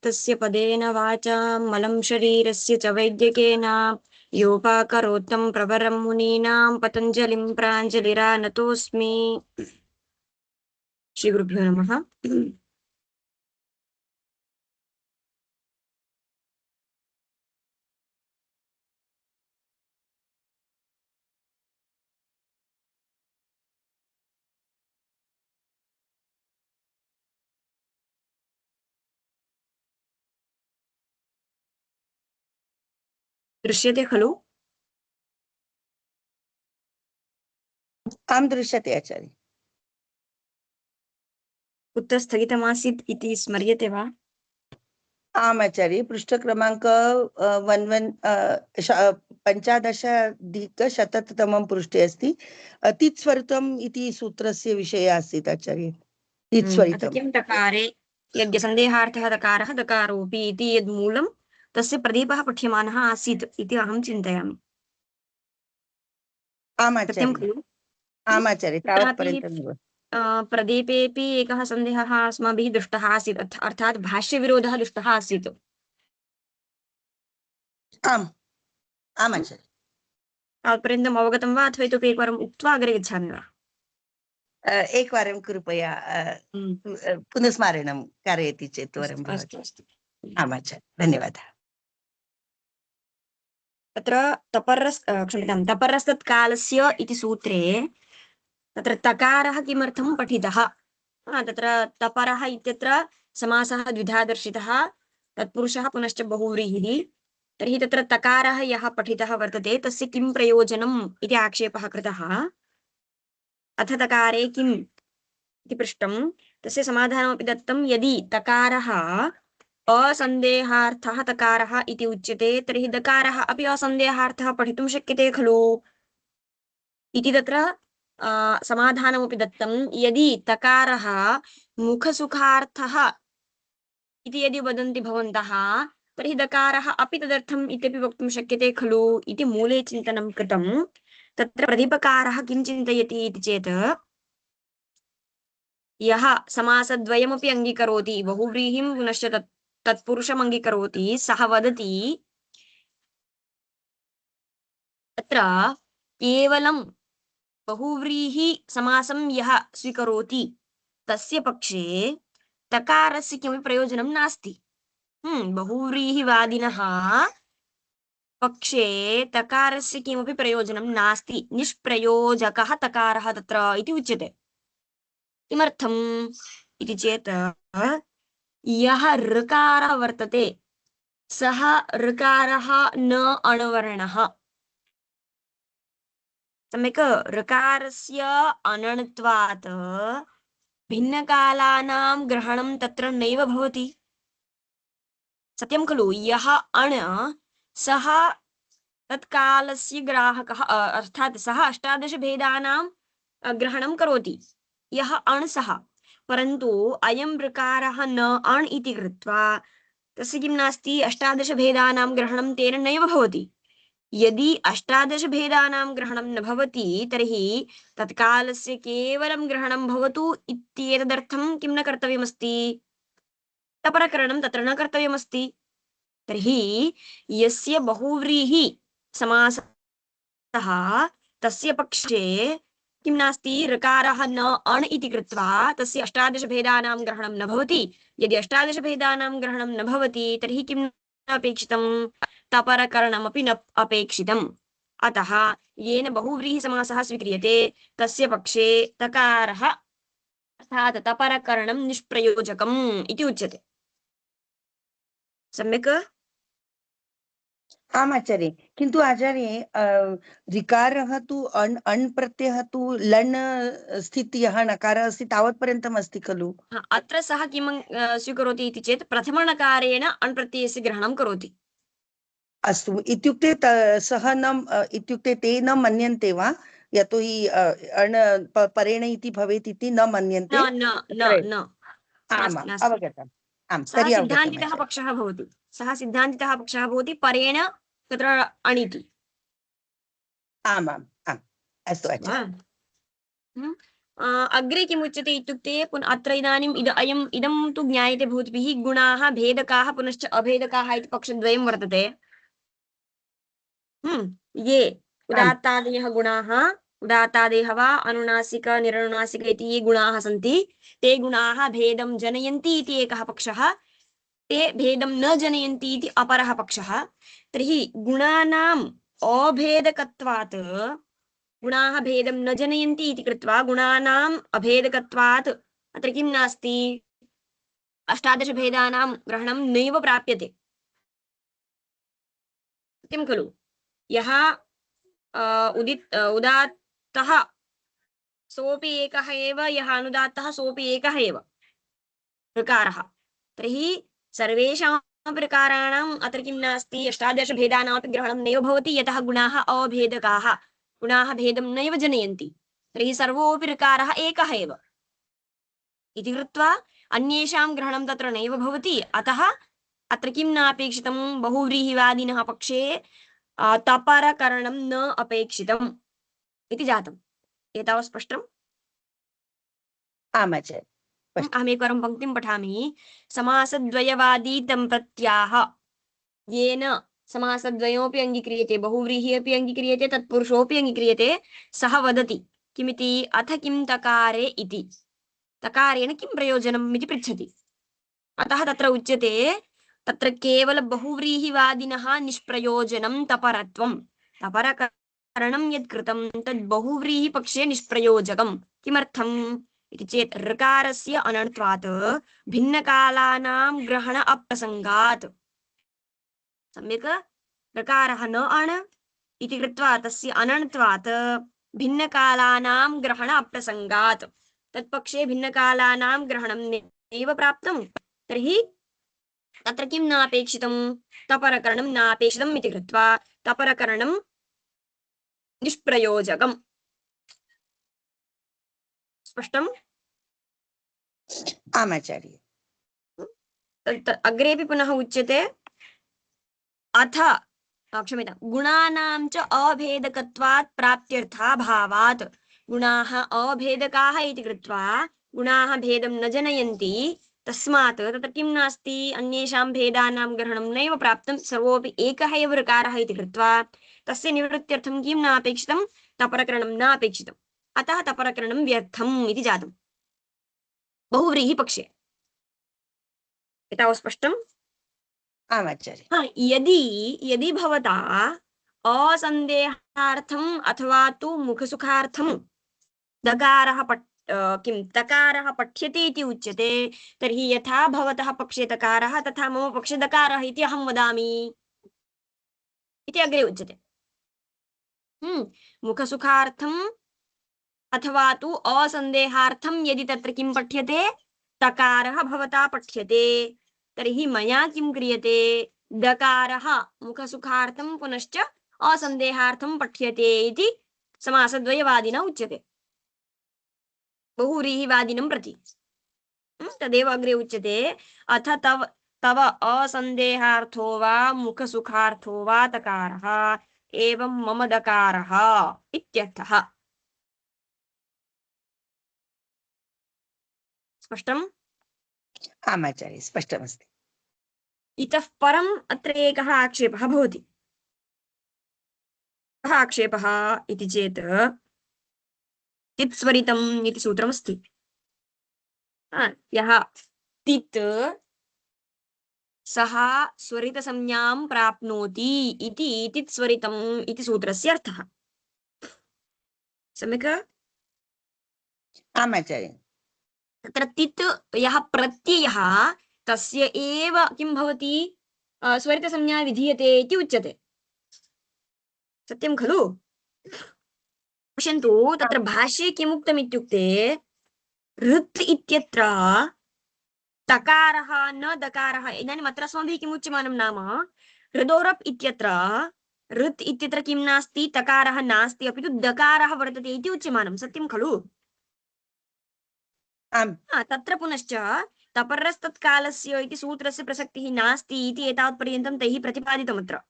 तस्य पदेन वाचां मलं शरीरस्य च वैद्यकेन योपाकरोत्तं प्रवरं मुनीनां पतञ्जलिं प्राञ्जलिरानतोऽस्मि। श्रीगुरुभ्यो नमः। दृश्यते खलु? आं दृश्यते आचार्य। कुत्र स्थगितमासीत् इति स्मर्यते वा? आम् आचार्य, पृष्ठक्रमाङ्क 15,अधिकशततमं पृष्ठे अस्ति। तित्स्वरितम् इति सूत्रस्य विषये आसीत् आचार्य। अथ तित्स्वरितम् किं तकारे यद्य सन्देहार्थः तकारः तकारोऽपि इति यद्मूलं तस्य प्रदीपः पठ्यमानः आसीत् इति अहं चिन्तयामि। आम् सत्यं आचार्य। खलु? आम् आचार्य, तत्रापि तावत्पर्यन्तमेव। प्रदीपेऽपि एकः सन्देहः अस्माभिः दृष्टः आसीत्, अर्थात् भाष्यविरोधः दृष्टः आसीत्। आम् आम् आचार्य। तावत्पर्यन्तम् अवगतं वा अथवा इतोपि एकवारम् उक्त्वा अग्रे गच्छामि वा? एकवारं कृपया पुनस्मारणं कारयति चेत् वरं भवति। अस्तु। आम् आचार्य, धन्यवादः। तत्र क्षम्यतां, तपरस्तत्कालस्य इति सूत्रे तत्र तकारः किमर्थं पठितः? तत्र तपरः इत्यत्र समासः द्विधा दर्शितः, तत्पुरुषः पुनश्च बहुव्रीहिः। तर्हि तत्र तकारः यः पठितः वर्तते तस्य किं प्रयोजनम् इति आक्षेपः कृतः। अथ तकारे किम् इति पृष्टं, तस्य समाधानमपि दत्तं। यदि तकारः असन्देहार्थः तकारः इति उच्यते तर्हि दकारः अपि असन्देहार्थः पठितुं शक्यते खलु इति तत्र समाधानमपि दत्तं। यदि तकारः मुखसुखार्थः इति यदि वदन्ति भवन्तः तर्हि दकारः अपि तदर्थम् इत्यपि वक्तुं शक्यते खलु इति मूले चिन्तनं कृतं। तत्र प्रदीपकारः किं चिन्तयति इति चेत्, यः समासद्वयमपि अङ्गीकरोति, बहुव्रीहिं पुनश्च तत्पुरुषम् अङ्गीकरोति, सः वदति तत्र केवलं बहुव्रीहि समासं यः स्वीकरोति तस्य पक्षे तकारस्य किमपि प्रयोजनं नास्ति। बहुव्रीहिवादिनः पक्षे तकारस्य किमपि प्रयोजनं नास्ति, निष्प्रयोजकः तकारः तत्र इति उच्यते। किमर्थम् इति चेत् यः ऋकारः वर्तते सः ऋकारः न अणवर्णः। सम्यक्, ऋकारस्य अनण्त्वात् भिन्नकालानां ग्रहणं तत्र नैव भवति। सत्यं खलु? यः अण् सः तत्कालस्य ग्राहकः, अर्थात् सः 18 भेदानां ग्रहणं करोति, यः अण् सः। परन्तु अयं ऋकारः न अण् इति कृत्वा तस्य किं नास्ति, 18 भेदानां ग्रहणं तेन नैव भवति। यदि 18 भेदानां ग्रहणं न भवति तर्हि तत्कालस्य केवलं ग्रहणं भवतु इत्येतदर्थं किं न कर्तव्यमस्ति, तपरकरणं तत्र न कर्तव्यमस्ति। तर्हि यस्य बहुव्रीहि समासः तस्य पक्षे किं नास्ति, ऋकारः न अण् इति कृत्वा तस्य 18 भेदानां ग्रहणं न भवति। यदि 18 भेदानां ग्रहणं न भवति तर्हि किं न अपेक्षितं, तपरकरणमपि न अपेक्षितम्। अतः येन बहुव्रीहिसमासः स्वीक्रियते तस्य पक्षे तकारः अर्थात् तपरकरणं निष्प्रयोजकम् इति उच्यते। सम्यक्? आम् आचार्य, किन्तु आचार्य ऋकारः तु अण् प्रत्ययः तु लण् स्थित् यः नकारः अस्ति तावत्पर्यन्तम् अस्ति खलु? अत्र सः किं स्वीकरोति इति चेत् प्रथमणकारेण अण् प्रत्ययस्य ग्रहणं करोति। अस्तु, इत्युक्ते सः न इत्युक्ते ते न मन्यन्ते वा? यतोहि अण् परेण इति भवेत् इति न मन्यन्ते। न न न न आम् नास्ति नास्ति। अवगतम्। आम्, सः तर्हि अवगतम् सिद्धान्तितः आचार्य। पक्षः भवति, सः सिद्धान्तितः पक्षः भवति परेण तत्र अणिति। आम् आम् आम्, अस्तु आचार्य। अग्रे किम् उच्यते इत्युक्ते अत्र इदानीम् इदं तु ज्ञायते भवद्भिः गुणाः भेदकाः पुनश्च अभेदकाः इति पक्षद्वयं वर्तते। ये आम् उदात्तादयः गुणाः, उदात्तादयः वा अनुनासिक निरनुनासिक इति ये गुणाः सन्ति, ते गुणाः भेदं जनयन्ति इति एकः पक्षः, ते भेदं न जनयन्ति इति अपरः पक्षः। तर्हि गुणानाम् अभेदकत्वात्, गुणाः भेदं न जनयन्ति इति कृत्वा गुणानाम् अभेदकत्वात् अत्र किं नास्ति, अष्टादशभेदानां ग्रहणं नैव प्राप्यते। सत्यं खलु? यः उदात्तः सोऽपि एकः एव, यः अनुदात्तः सोऽपि एकः एव प्रकारः। तर्हि सर्वेषां प्रकाराणाम् अत्र किं नास्ति, अष्टादशभेदानामपि ग्रहणं नैव भवति, यतः गुणाः अभेदकाः, गुणाः भेदं नैव जनयन्ति। तर्हि सर्वोऽपि प्रकारः एकः एव इति कृत्वा अन्येषां ग्रहणं तत्र नैव भवति। अतः अत्र किं नापेक्षितं, बहुव्रीहिवादिनः पक्षे तपरकरणं न अपेक्षितम् इति जातम्। एतावत् स्पष्टम्? आम् आचार्य। अहमेकवारं पङ्क्तिं पठामि। समासद्वयवादी तं प्रत्याह येन समासद्वयोऽपि अङ्गीक्रियते, बहुव्रीहि अपि अङ्गीक्रियते, तत्पुरुषोऽपि अङ्गीक्रियते, सः वदति किमिति, अथ किं तकारे इति, तकारेण किं प्रयोजनम् इति पृच्छति। अतः तत्र उच्यते, तत्र केवल बहुव्रीहिवादिनः निष्प्रयोजनं तपरत्वं, तपरकरणं यत् कृतं तद् बहुव्रीहिपक्षे निष्प्रयोजकम्। किमर्थम् इति चेत् ऋकारस्य अनर्थत्वात् भिन्नकालानां ग्रहण अप्रसङ्गात्। सम्यक्, ऋकारः न अण इति कृत्वा तस्य अनर्थत्वात् भिन्नकालानां ग्रहण अप्रसङ्गात्, तत्पक्षे भिन्नकालानां ग्रहणं नैव प्राप्तं। तर्हि तत्र किं नापेक्षितं, तपरकरणं नापेक्षितम् इति कृत्वा तपरकरणं निष्प्रयोजकम्। स्पष्टम्? आम् आचार्य। अग्रेपि पुनः उच्यते, अथ क्षम्यतां, गुणानां च अभेदकत्वात् प्राप्त्यर्थाभावात्, गुणाः अभेदकाः इति कृत्वा गुणाः भेदं न जनयन्ति, तस्मात् तत्र किं नास्ति, अन्येषां भेदानां ग्रहणं नैव प्राप्तं, सर्वोऽपि एकः एव ऋकारः इति कृत्वा तस्य निवृत्त्यर्थं किं नापेक्षितं, तपरकरणं नापेक्षितम्। अतः तपरकरणं व्यर्थम् इति जातम् बहुव्रीहिपक्षे। एतावत् स्पष्टम्? आम् आचार्य। यदि यदि भवता असन्देहार्थम् अथवा तु मुखसुखार्थं दकारः किं तकारः पठ्यते इति उच्यते, तर्हि यथा भवतः पक्षे तकारः तथा मम पक्षे दकारः इति अहं वदामि इति अग्रे उच्यते। मुखसुखार्थम् अथवा तु असन्देहार्थं यदि तत्र किं पठ्यते, तकारः भवता पठ्यते, तर्हि मया किं क्रियते, दकारः मुखसुखार्थं पुनश्च असन्देहार्थं पठ्यते इति समासद्वयवादिना उच्यते, बहुव्रीहिवादिनं प्रति। तदेव अग्रे उच्यते, अथ तव तव असन्देहार्थो वा मुखसुखार्थो वा तकारः एवं मम दकारः इत्यर्थः। स्पष्टम्? आम् आचार्य, स्पष्टमस्ति। इतः परम् अत्र एकः आक्षेपः भवति। कः आक्षेपः इति चेत्, तित्स्वरितम् इति सूत्रमस्ति। यः तित् सः स्वरितसंज्ञां प्राप्नोति इति तित्स्वरितम् इति सूत्रस्य अर्थः। सम्यक्? आम् आचार्य। तत्र तित् यः प्रत्ययः तस्य एव किं भवति, स्वरितसंज्ञा विधीयते इति उच्यते। सत्यं खलु? पश्यन्तु, तत्र भाष्ये किमुक्तम् इत्युक्ते, ऋत् इत्यत्र तकारः न दकारः। इदानीम् अत्र अस्माभिः किम् उच्यमानं नाम, हृदोरप् इत्यत्र ऋत् इत्यत्र किं नास्ति, तकारः नास्ति, अपि तु दकारः वर्तते इति उच्यमानं। सत्यं खलु? आम्। तत्र पुनश्च तपरस्तत्कालस्य इति सूत्रस्य प्रसक्तिः नास्ति इति एतावत्पर्यन्तं तैः प्रतिपादितमत्र।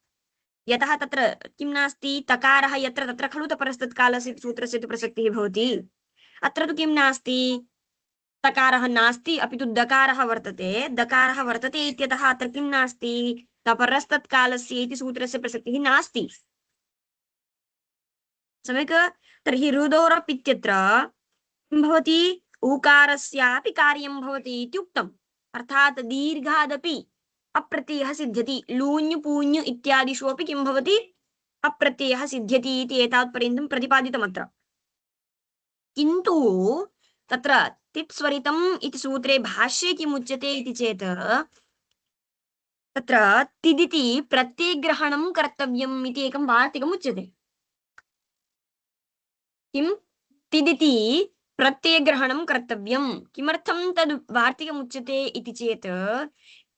यतः तत्र किं नास्ति, तकारः यत्र तत्र खलु तपरस्तत्कालस्य सूत्रस्य तु प्रसक्तिः भवति। अत्र तु किं नास्ति, तकारः नास्ति, अपि तु दकारः वर्तते। दकारः वर्तते इत्यतः अत्र किं नास्ति, तपरस्तत्कालस्य इति सूत्रस्य प्रसक्तिः नास्ति। सम्यक्। तर्हि रुदोरप् इत्यत्र किं भवति, उकारस्यापि कार्यं भवति इति उक्तम्। अर्थात् दीर्घादपि अप्रत्ययः सिद्ध्यति। लूञ् पूञ् इत्यादिषु अपि किं भवति, अप्रत्ययः सिद्ध्यति इति एतावत्पर्यन्तं प्रतिपादितमत्र। किन्तु तत्र तिप्स्वरितम् इति सूत्रे भाष्ये किम् उच्यते इति चेत्, तत्र तिदिति प्रत्ययग्रहणं कर्तव्यम् इति एकं वार्तिकम् उच्यते। किं, तिदिति प्रत्ययग्रहणं कर्तव्यम्। किमर्थं तद् वार्तिकम् उच्यते इति चेत्,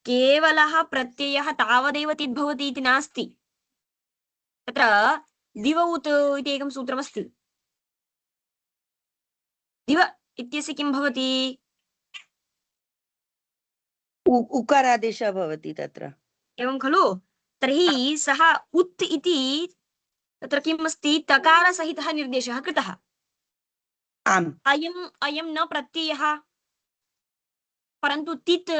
केवलः प्रत्ययः तावदेव तिद्भवति इति नास्ति। तत्र दिव उत् इति एकं सूत्रमस्ति। दिव इत्यस्य किं भवति, उकारादेशः भवति तत्र। एवं खलु। तर्हि सः उत् इति तत्र किम् अस्ति, तकारसहितः निर्देशः कृतः। आम्। अयं न प्रत्ययः परन्तु तित्,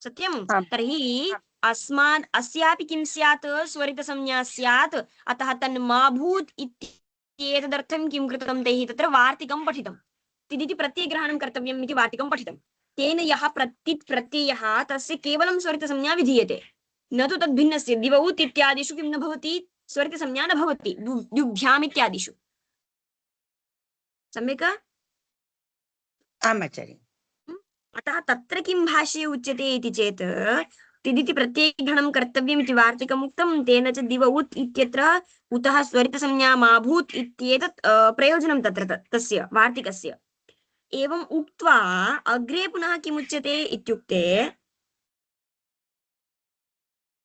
सत्यं। आम्। तर्हि अस्मान् अस्यापि किं स्यात्, स्वरितसंज्ञा स्यात्। अतः तन्माभूत् इत्येतदर्थं किं कृतं तैः, तत्र वार्तिकं पठितं। तिदिति प्रत्ययग्रहणं कर्तव्यम् इति वार्तिकं पठितं। तेन यः प्रत्ययः तस्य केवलं स्वरितसंज्ञा विधीयते, न तु तद्भिन्नस्य। दिवौत् इत्यादिषु किं न भवति, स्वरितसंज्ञा न भवति, द्युभ्याम् इत्यादिषु। सम्यक्। आम् आचार्य। अतः तत्र किं भाष्ये उच्यते इति चेत्, तिदिति प्रत्ययग्रहणं कर्तव्यम् इति वार्तिकम् उक्तं। तेन च दिव उत् इत्यत्र उतः स्वरितसंज्ञा माभूत् इत्येतत् प्रयोजनं तत्र तस्य वार्तिकस्य। एवम् उक्त्वा अग्रे पुनः किमुच्यते इत्युक्ते,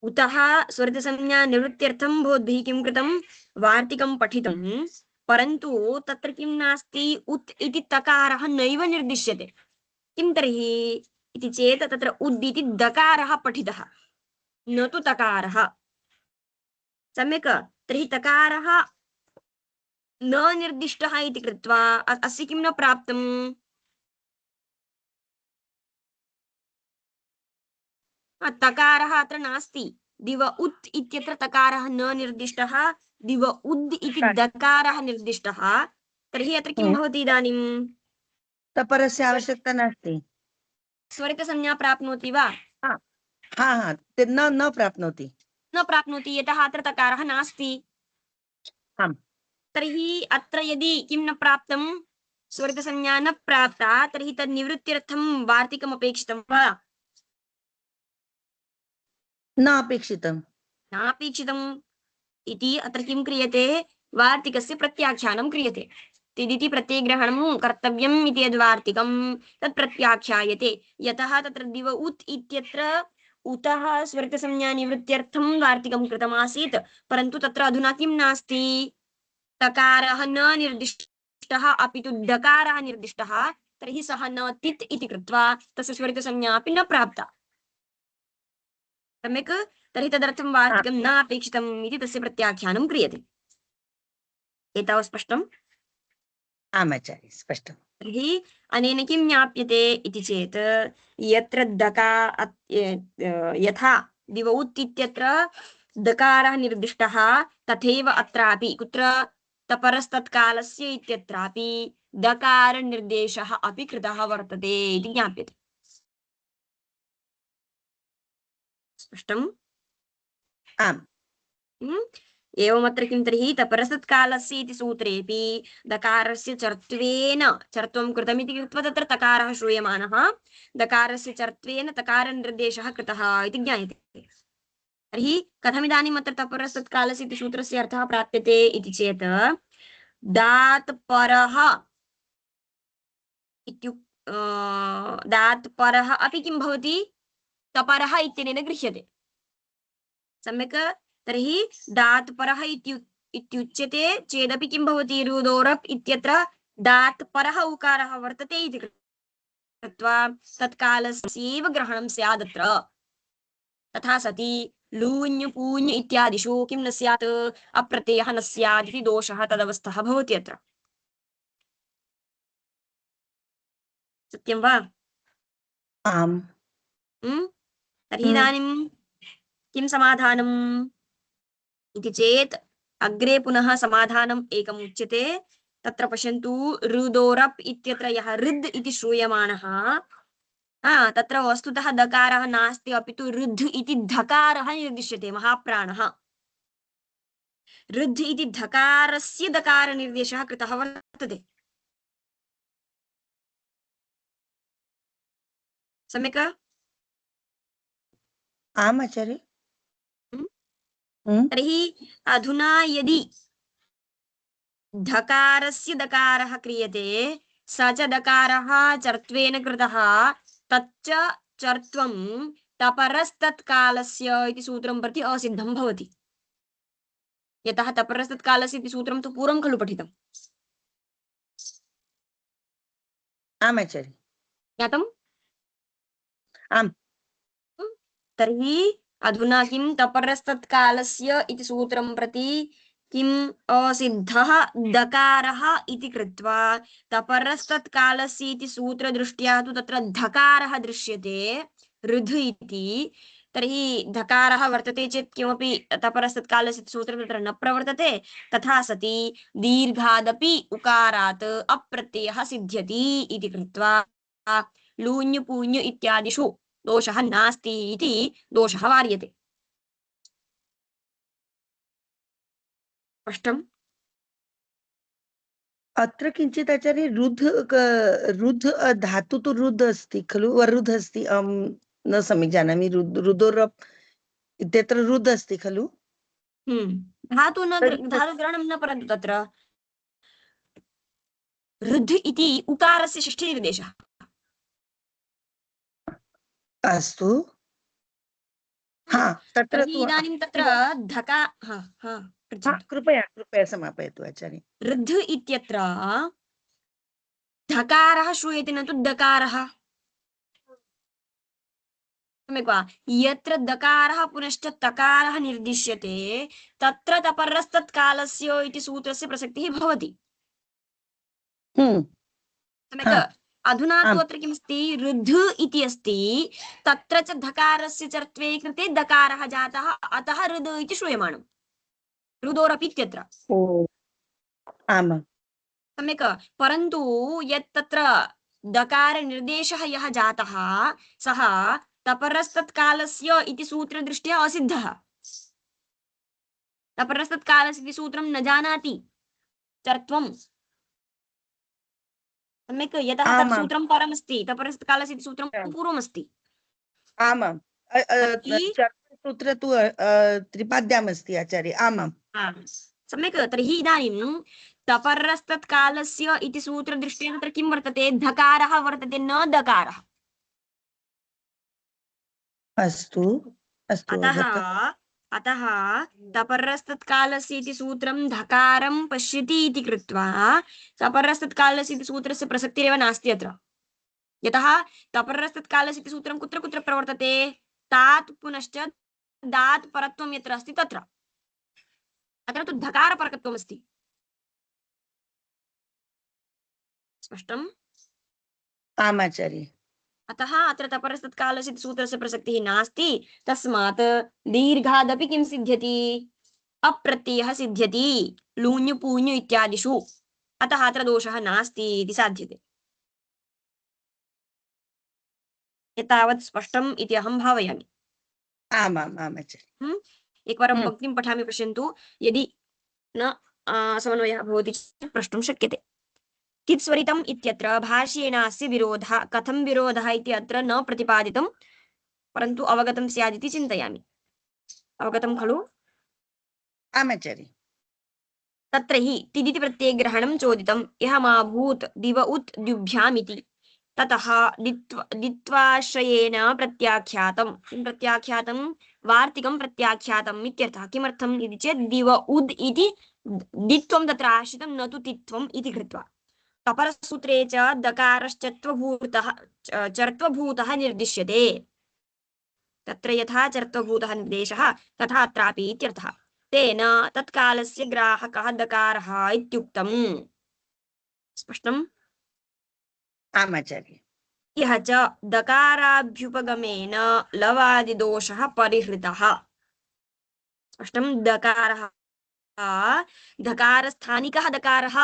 उतः स्वरितसंज्ञा निवृत्त्यर्थं भवद्भिः किं कृतं, वार्तिकं पठितं। परन्तु तत्र किं नास्ति, उत् इति तकारः नैव निर्दिश्यते। किं तर्हि इति चेत्, तत्र उद् इति दकारः पठितः, न तु तकारः। सम्यक्। तर्हि तकारः न निर्दिष्टः इति कृत्वा अस्य किं न प्राप्तम्, तकारः अत्र नास्ति। दिव उत् इत्यत्र तकारः न निर्दिष्टः, दिव उद् इति दकारः निर्दिष्टः। तर्हि अत्र किं भवति इदानीं, तपरस्य आवश्यकता नास्ति। स्वरितसंज्ञा प्राप्नोति वा, हा हा न प्राप्नोति। न प्राप्नोति, यतः अत्र तकारः नास्ति। आम्। तर्हि अत्र यदि किं न प्राप्तं, स्वरितसंज्ञा न प्राप्ता, तर्हि तद् निवृत्त्यर्थं वार्तिकम् अपेक्षितं वा, न अपेक्षितं। नापेक्षितम् इति अत्र किं क्रियते, वार्तिकस्य प्रत्याख्यानं क्रियते। तिदिति प्रत्ययग्रहणं कर्तव्यम् इति यद्वार्तिकं तत् प्रत्याख्यायते। यतः तत्र दिव उत् इत्यत्र उतः स्वरितसंज्ञा निवृत्त्यर्थं वार्तिकं कृतमासीत्, परन्तु तत्र अधुना किं नास्ति, तकारः न निर्दिष्टः, अपि तु दकारः निर्दिष्टः। तर्हि सः न तित् इति कृत्वा तस्य स्वरितसंज्ञा अपि न प्राप्ता। सम्यक्। तर्हि तदर्थं वार्तिकं न अपेक्षितम् इति तस्य प्रत्याख्यानं क्रियते। एतावत् स्पष्टम्। आम् आचार्य, स्पष्टम्। तर्हि अनेन किं ज्ञाप्यते इति चेत्, यत्र यथा दिव उत् इत्यत्र दकारः निर्दिष्टः, तथैव अत्रापि कुत्र, तपरस्तत्कालस्य इत्यत्रापि दकारनिर्देशः अपि कृतः वर्तते इति ज्ञाप्यते। स्पष्टम्। आम्। एवमत्र किं तर्हि, तपरस्तत्कालस्य इति सूत्रेऽपि दकारस्य चर्त्वं कृतमिति कृत्वा तत्र तकारः श्रूयमाणः, दकारस्य चर्त्वेन तकारनिर्देशः कृतः इति ज्ञायते। तर्हि कथमिदानीम् अत्र तपरस्तत्कालस्य इति सूत्रस्य अर्थः प्राप्यते इति चेत्, दात् परः दात् परः अपि किं भवति, तपरः इत्यनेन गृह्यते। सम्यक्। तर्हि दात् परः इत्युच्यते चेदपि किं भवति, रुदोरप् इत्यत्र दात् परः उकारः वर्तते इति कृत्वा तत्कालस्यैव ग्रहणं स्यादत्र। तथा सति लूञ् पूञ् इत्यादिषु किं न स्यात्, अप्रत्ययः न स्यात् इति दोषः, तदवस्थः भवति अत्र। सत्यं वा? आम्। तर्हि हम्म। इदानीं किं समाधानम् इति चेत् अग्रे पुनः समाधानम् एकम् उच्यते। तत्र पश्यन्तु, रुदोरप् इत्यत्र यः ऋद् इति श्रूयमाणः, तत्र वस्तुतः दकारः नास्ति, अपि तु ऋद् इति धकारः निर्दिश्यते, महाप्राणः। ऋद् इति धकारस्य दकारनिर्देशः कृतः वर्तते। सम्यक्? आम् आचार्य। हम्म? हम्म। तर्हि अधुना यदि धकारस्य दकारः क्रियते, स च दकारः चर्त्वेन कृतः, तच्च चर्त्वं तपरस्तत्कालस्य इति सूत्रं प्रति असिद्धं भवति। यतः तपरस्तत्कालस्य इति सूत्रं तु पूर्वं खलु पठितम्। आम् आचार्य। ज्ञातम्? आम्। तर्हि अधुना किं तपरस्तत्कालस्य इति सूत्रं प्रति किम् असिद्धः दकारः इति कृत्वा तपरस्तत्कालस्य इति सूत्रदृष्ट्या तु तत्र धकारः दृश्यते, ऋधु इति। तर्हि धकारः वर्तते चेत् किमपि तपरस्तत्कालस्य इति सूत्रं तत्र न प्रवर्तते। तथा सति दीर्घादपि उकारात् अप्रत्ययः सिद्ध्यति इति कृत्वा लूञ् पूञ् इत्यादिषु दोषः नास्ति इति दोषः वार्यते। स्पष्टम्? अत्र किञ्चित् आचार्य रुद् धातु तु रुद् अस्ति खलु, वरुद् अस्ति। न सम्यक् जानामि। रुदोरप् इत्यत्र रुद् अस्ति खलु। तर्हि धातुग्रहणं न, परन्तु तत्र ऋद् इति उकारस्य षष्ठीनिर्देशः। अस्तु। हा, तत्र तर्हि तु इदानीं तत्र धका पृच्छन्तु। कृपया कृपया समापयतु आचार्य। ऋद् इत्यत्र धकारः श्रूयते, न तु दकारः। सम्यक् वा? यत्र दकारः पुनश्च तकारः निर्दिश्यते, तत्र तपरस्तत्कालस्य इति सूत्रस्य प्रसक्तिः भवति। सम्यक्? हा, अधुना तु आम्। अत्र किमस्ति, ऋद् इति अस्ति, तत्र च धकारस्य चर्त्वे कृते दकारः जातः, अतः ऋद् इति श्रूयमाणम्। रुदोरपि इत्यत्र। ओ, आम्। सम्यक्? परन्तु यत् तत्र दकारनिर्देशः यः जातः, सः तपरस्तत्कालस्य इति सूत्रदृष्ट्या असिद्धः। तपरस्तत्कालस्य इति सूत्रं न जानाति चर्त्वम्। सम्यक्? यतः तत् आमाम्। सूत्रं परमस्ति, तपरस्तत्कालस्य इति सूत्रं पूर्वमस्ति। आमाम्। तर्हि चर्मसूत्र तु त्रिपाद्याम् अस्ति आचार्य। आमाम्। सम्यक्? तर्हि इदानीं तपरस्तत्कालस्य इति सूत्रदृष्ट्या तत्र किं वर्तते, धकारः वर्तते, न दकारः। अस्तु अस्तु, अतः अवगतम्। अतः तपरस्तत्कालस्य इति सूत्रं धकारं पश्यति इति कृत्वा तपरस्तत्कालस्य इति सूत्रस्य प्रसक्तिरेव नास्ति अत्र। यतः तपरस्तत्कालस्य इति सूत्रं कुत्र कुत्र प्रवर्तते, तात् पुनश्च दात् परत्वं यत्र अस्ति तत्र। अत्र तु धकारपरकत्वमस्ति। स्पष्टम्? आम् आचार्य। अतः अत्र तपरस्तत्कालस्य इति सूत्रस्य प्रसक्तिः नास्ति। तस्मात् दीर्घादपि किं सिद्ध्यति, अप्रत्ययः सिद्ध्यति, लूञ् पूञ् इत्यादिषु। अतः अत्र दोषः नास्ति इति साध्यते। एतावत् स्पष्टम् इति अहं भावयामि। आमाम् आम् आचार्य। एकवारं पङ्क्तिं पठामि, पश्यन्तु। यदि न समन्वयः भवति चेत् प्रष्टुं शक्यते। कित्स्वरितम् इत्यत्र भाष्येनास्य विरोधः, कथं विरोधः इति अत्र न प्रतिपादितं, परन्तु अवगतं स्यादिति चिन्तयामि। अवगतं खलु? आम् आचार्य। तत्र हि तिदिति प्रत्ययग्रहणं चोदितं, यः मा भूत् दिव उत् द्युभ्यामिति। ततः दित्वाश्रयेण प्रत्याख्यातं। किं प्रत्याख्यातं? वार्तिकं प्रत्याख्यातम् इत्यर्थः। किमर्थम् इति चेत् दिव उद् इति दित्वं तत्र आश्रितं, न तु तित्वम् इति कृत्वा। तपरसूत्रे च दकारश्चत्वभूतः चर्त्वभूतः निर्दिश्यते। तत्र यथा चर्त्वभूतः निर्देशः, तथा अत्रापि इत्यर्थः। तेन तत्कालस्य ग्राहकः दकारः इत्युक्तम्। स्पष्टम्? आम् आचार्य। यः च दकाराभ्युपगमेन लवादिदोषः परिहृतः। स्पष्टं दकारः धकारस्थानिकः दकारः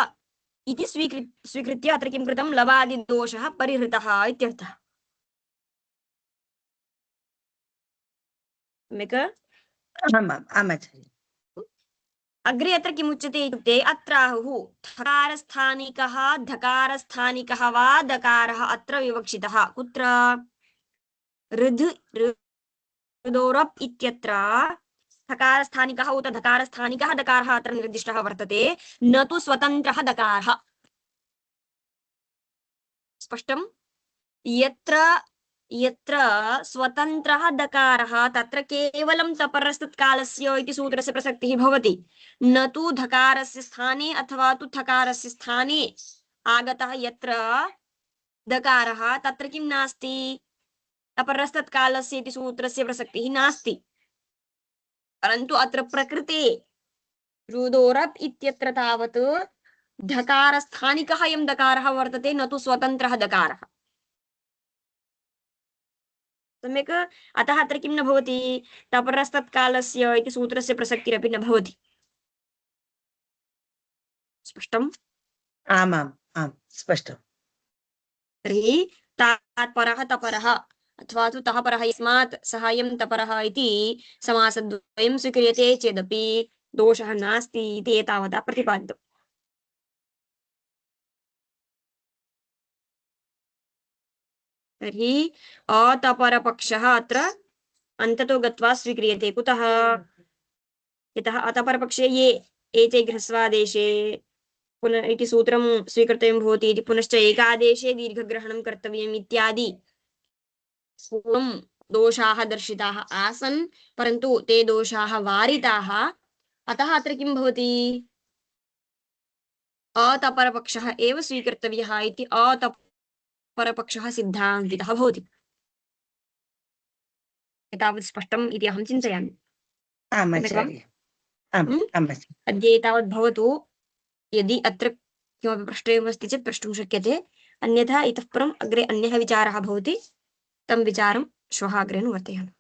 इति स्वीकृत्य अत्र किं कृतं लवादिदोषः परिहृतः इत्यर्थः। सम्यक्। आमाम् आचार्य। अग्रे अत्र किमुच्यते इत्युक्ते अत्राहुः धकारस्थानिकः वा दकारः अत्र विवक्षितः कुत्र ऋध ऋदोरप् इत्यत्र धकारस्थानिकः उत धकारस्थानिकः दकारः अत्र निर्दिष्टः वर्तते न तु स्वतन्त्रः दकारः। स्पष्टं। यत्र यत्र स्वतन्त्रः दकारः तत्र केवलं तपरस्तत्कालस्य इति सूत्रस्य प्रसक्तिः भवति, न तु धकारस्य स्थाने अथवा तु थकारस्य स्थाने आगतः यत्र दकारः तत्र किं नास्ति, तपरस्तत्कालस्य इति सूत्रस्य प्रसक्तिः नास्ति। परन्तु अत्र प्रकृते रुदोरप् इत्यत्र तावत् धकारस्थानिकः अयं दकारः वर्तते, न तु स्वतन्त्रः दकारः। सम्यक्। अतः अत्र किं न भवति, तपरस्तत्कालस्य इति सूत्रस्य प्रसक्तिरपि न भवति। स्पष्टम्। आमाम् आम् स्पष्टम्। तर्हि तात् परः तपरः अथवा तु तः परः यस्मात् सहायं तपरः इति समासद्वयं स्वीक्रियते चेदपि दोषः नास्ति इति एतावता प्रतिपादितम्। तर्हि अतपरपक्षः अत्र अन्ततो गत्वा स्वीक्रियते। कुतः? यतः अतपरपक्षे ये एते गृह्स्वादेशे पुनः इति सूत्रं स्वीकर्तव्यं भवति इति, पुनश्च एकादेशे दीर्घग्रहणं कर्तव्यम् इत्यादि पूर्वं दोषाः दर्शिताः आसन्, परन्तु ते दोषाः वारिताः। अतः अत्र किं भवति, अतपरपक्षः एव स्वीकर्तव्यः इति अतपरपक्षः सिद्धान्तितः भवति। एतावत् स्पष्टम् इति अहं चिन्तयामि। आम् आचार्य। आम् आम् आचार्य। अद्य एतावत् भवतु। यदि अत्र किमपि प्रष्टव्यमस्ति चेत् प्रष्टुं शक्यते, अन्यथा इतः परम् अग्रे अन्यः विचारः भवति, तं विचारं श्वः अग्रे अनुवर्तयामः।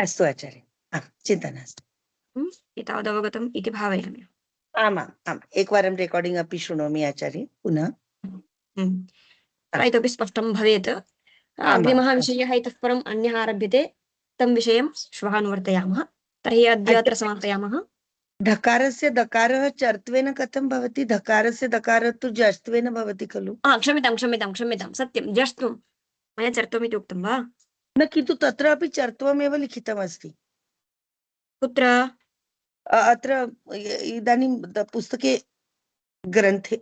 अस्तु आचार्य। आम् चिन्ता नास्ति। एतावत् अवगतम् इति भावयामि। आमाम् आम् एकवारं रेकार्डिङ्ग् अपि शृणोमि आचार्य पुनः। इतोपि स्पष्टं भवेत्। अग्रिमः विषयः इतः परम् अन्यः आरभ्यते, तं विषयं श्वः अनुवर्तयामः। तर्हि अद्य अत्र समापयामः। धकारस्य दकारः चर्त्वेन कथं भवति? धकारस्य दकारः तु जष्ट्वेन भवति खलु? क्षम्यतां सत्यं जष्ट्वं, मया चर्त्वम् इति उक्तं वा? न, किन्तु तत्रापि चर्त्वमेव लिखितमस्ति। कुत्र? अत्र इदानीं पुस्तके ग्रन्थे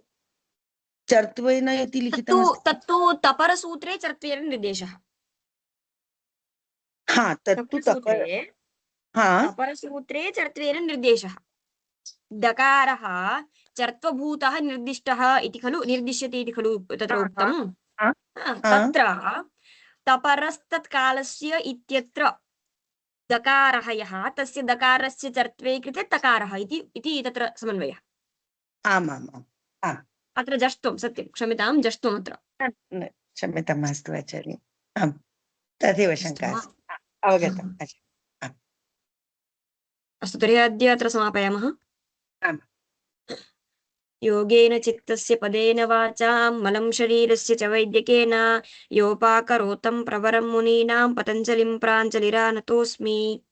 चर्त्वेन इति लिखितमस्ति। तत्तु तपरसूत्रे चर्त्वेन निर्देशः। हा तत्तु तपरसूत्रे चर्त्वेन निर्देशः। दकारः चर्त्वभूतः निर्दिष्टः इति खलु, निर्दिश्यते इति खलु तत्र उक्तम्। तत्र तपरस्तत्कालस्य इत्यत्र दकारः यः, तस्य दकारस्य चर्त्वे कृते तकारः इति तत्र समन्वयः। आमाम् आम्। अत्र जष्ट्वं, सत्यं क्षम्यतां, जष्ट्वम् अत्र। क्षम्यतां मास्तु आचार्य। आम् तदेव शङ्का अवगतम् आचार्य। अस्तु, तर्हि अद्य अत्र समापयामः। आम्। योगेन चित्तस्य पदेन वाचां मलं शरीरस्य च वैद्यकेन योपाकरोतं प्रवरं मुनीनां पतञ्जलिं प्राञ्जलिरानतोऽस्मि।